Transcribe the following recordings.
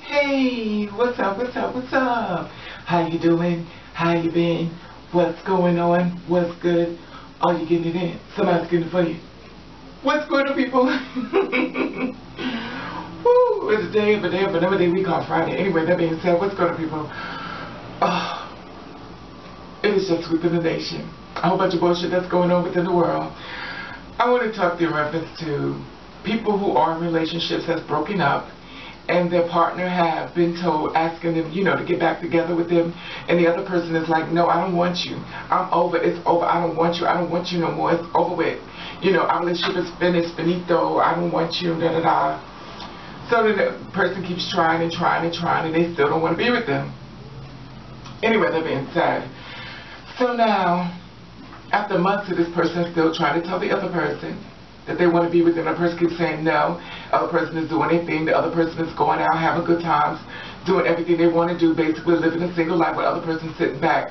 Hey, what's up, what's up, what's up? How you doing? How you been? What's going on? What's good? Are you getting it in? Somebody's getting it for you. What's going on, people? Woo, it's a day of another day we call Friday. Anyway, that being said, what's going on, people? It is just within the nation. A whole bunch of bullshit that's going on within the world. I want to talk to you in reference to people who are in relationships that's broken up and their partner have been told, asking them, to get back together with them, and the other person is like, no, I don't want you. I'm over. It's over. I don't want you. I don't want you no more. It's over with. Our relationship is finished, finito. I don't want you, da-da-da. So the person keeps trying and trying and trying, and they still don't want to be with them. Anyway, that being said, so now, after months of this person still trying to tell the other person that they want to be with them, the person keeps saying no, the other person is doing their thing, the other person is going out, having good times, doing everything they want to do, basically living a single life, with the other person sitting back,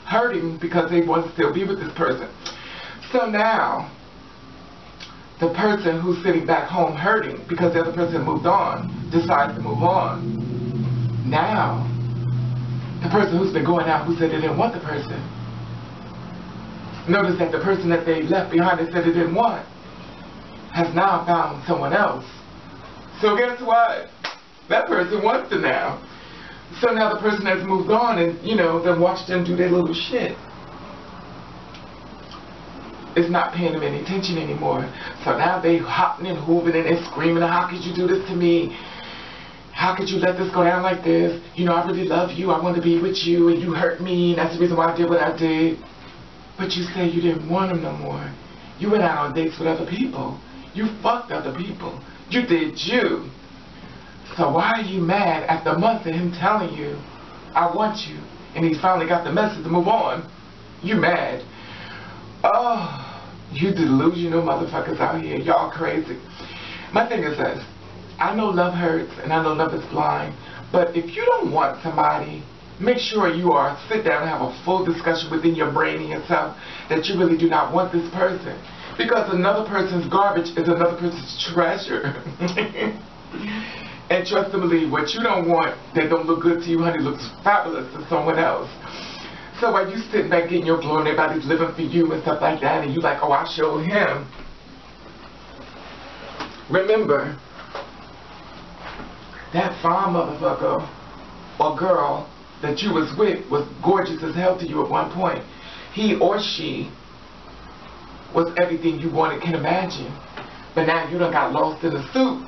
hurting because they want to still be with this person. So now, the person who's sitting back home hurting because the other person moved on, decides to move on. Now, the person who's been going out, who said they didn't want the person, notice that the person that they left behind and said they didn't want has now found someone else. So guess what? That person wants to now. So now the person has moved on and, then watched them do their little shit. It's not paying them any attention anymore. So now they hopping and hooving and screaming, how could you do this to me? How could you let this go down like this? I really love you. I want to be with you, and you hurt me, and that's the reason why I did what I did. But you say you didn't want him no more. You went out on dates with other people. You fucked other people. You did you. So why are you mad after months of him telling you, I want you, and he finally got the message to move on? You mad. Oh, you delusional motherfuckers out here. Y'all crazy. My thing is this. I know love hurts, and I know love is blind, but if you don't want somebody, make sure you sit down and have a full discussion within your brain and yourself that you really do not want this person. Because another person's garbage is another person's treasure. And trust and believe, what you don't want that don't look good to you, honey, looks fabulous to someone else. So while you sitting back getting your glory and everybody's living for you and stuff like that, and you like, oh, I showed him. Remember, that fine motherfucker or girl that you was with was gorgeous as hell to you at one point. He or she was everything you wanted, can imagine. But now you done got lost in the soup.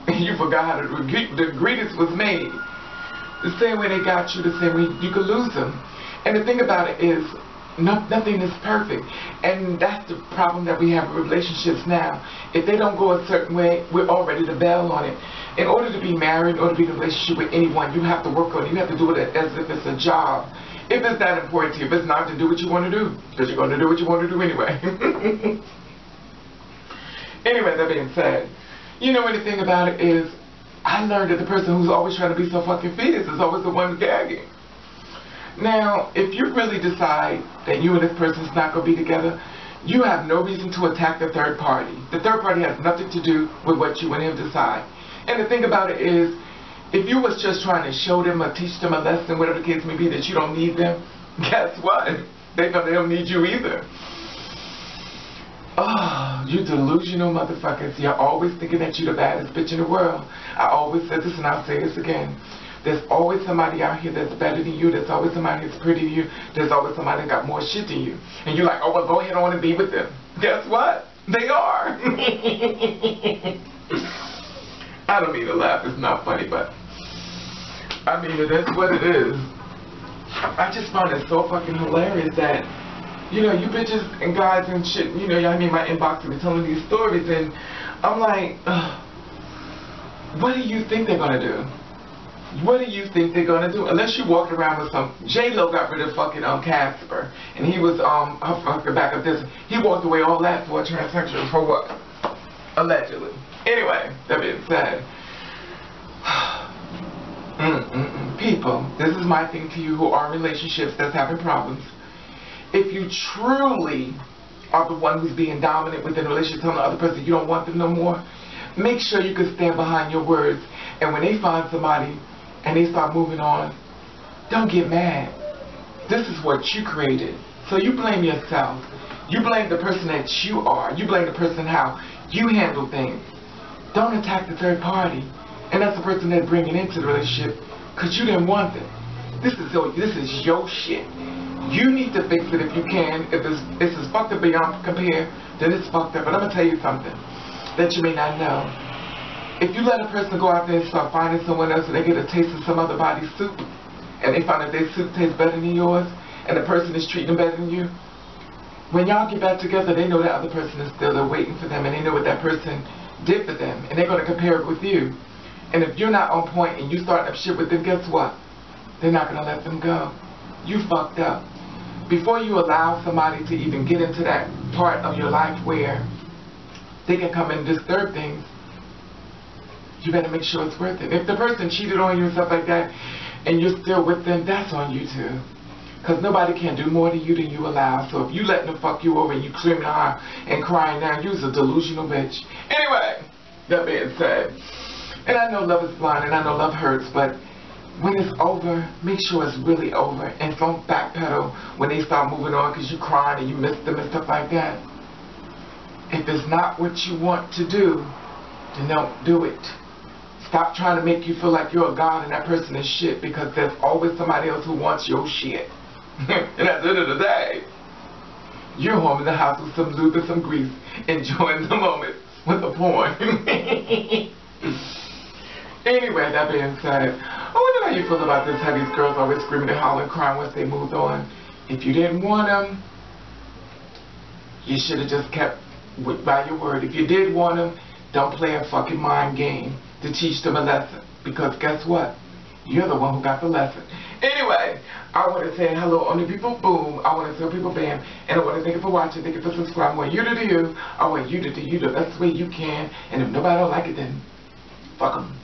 And you forgot how the ingredients was made. The same way they got you, the same way you could lose them. And the thing about it is, nothing is perfect. And that's the problem that we have with relationships now. If they don't go a certain way, we're all ready to bail on it. In order to be married, in order to be in a relationship with anyone, you have to work on it. You have to do it as if it's a job. If it's that important to you, if it's not, to do what you want to do. Because you're going to do what you want to do anyway. Anyway, that being said, anything about it is, I learned that the person who's always trying to be so fucking fierce is always the one gagging. Now, if you really decide that you and this person's not going to be together, you have no reason to attack the third party. The third party has nothing to do with what you and him decide. And the thing about it is, if you was just trying to show them or teach them a lesson, whatever the case may be, that you don't need them, guess what? They don't need you either. Oh, you delusional motherfuckers. You're always thinking that you're the baddest bitch in the world. I always said this and I'll say this again. There's always somebody out here that's better than you. There's always somebody that's prettier than you. There's always somebody that got more shit than you. And you're like, oh, well, go ahead on and be with them. Guess what? They are. I don't mean to laugh. It's not funny, but I mean, it is what it is. I just find it so fucking hilarious that, you bitches and guys and shit, y'all in my inbox and be telling these stories, and I'm like, what do you think they're gonna do? What do you think they're gonna do? Unless you walk around with some, J-Lo got rid of fucking Casper, and he was, I'll fucking back up this, he walked away all that for a transsexual, for what? Allegedly. Anyway, that being said, people, this is my thing to you who are in relationships that's having problems. If you truly are the one who's being dominant within a relationship, telling the other person you don't want them no more, make sure you can stand behind your words And when they find somebody and they start moving on, don't get mad. This is what you created. So you blame yourself. You blame the person that you are. You blame the person how you handle things. Don't attack the third party. And that's the person they're bringing into the relationship because you didn't want it. This is your shit. You need to fix it if you can. If this is fucked up beyond compare, then it's fucked up. But I'm going to tell you something that you may not know. If you let a person go out there and start finding someone else and they get a taste of some other body's soup, and they find that their soup tastes better than yours, and the person is treating them better than you, when y'all get back together, they know that other person is still there waiting for them, and they know what that person did for them, and they're going to compare it with you. And if you're not on point and you start up shit with them, guess what? They're not going to let them go. You fucked up. Before you allow somebody to even get into that part of your life where they can come and disturb things, you better make sure it's worth it. If the person cheated on you and stuff like that, and you're still with them, that's on you too. Because nobody can do more to you than you allow. So if you letting them fuck you over and you screaming and crying now, you's a delusional bitch. Anyway, that being said, and I know love is blind and I know love hurts, but when it's over, make sure it's really over. And don't backpedal when they start moving on because you crying and you miss them and stuff like that. If it's not what you want to do, then don't do it. Stop trying to make you feel like you're a god and that person is shit, because there's always somebody else who wants your shit. And at the end of the day, you're home in the house with some lube and some grease, enjoying the moment with the porn. Anyway, that being said, I wonder how you feel about this, how these girls always screaming and hollering, crying once they moved on. If you didn't want them, you should have just kept by your word. If you did want them, don't play a fucking mind game to teach them a lesson, because guess what? You're the one who got the lesson. Anyway, I want to say hello on the people, boom. I want to tell people, bam. And I want to thank you for watching, thank you for subscribing. I want you to do you. I want you to do you the best way you can. And if nobody don't like it, then fuck them.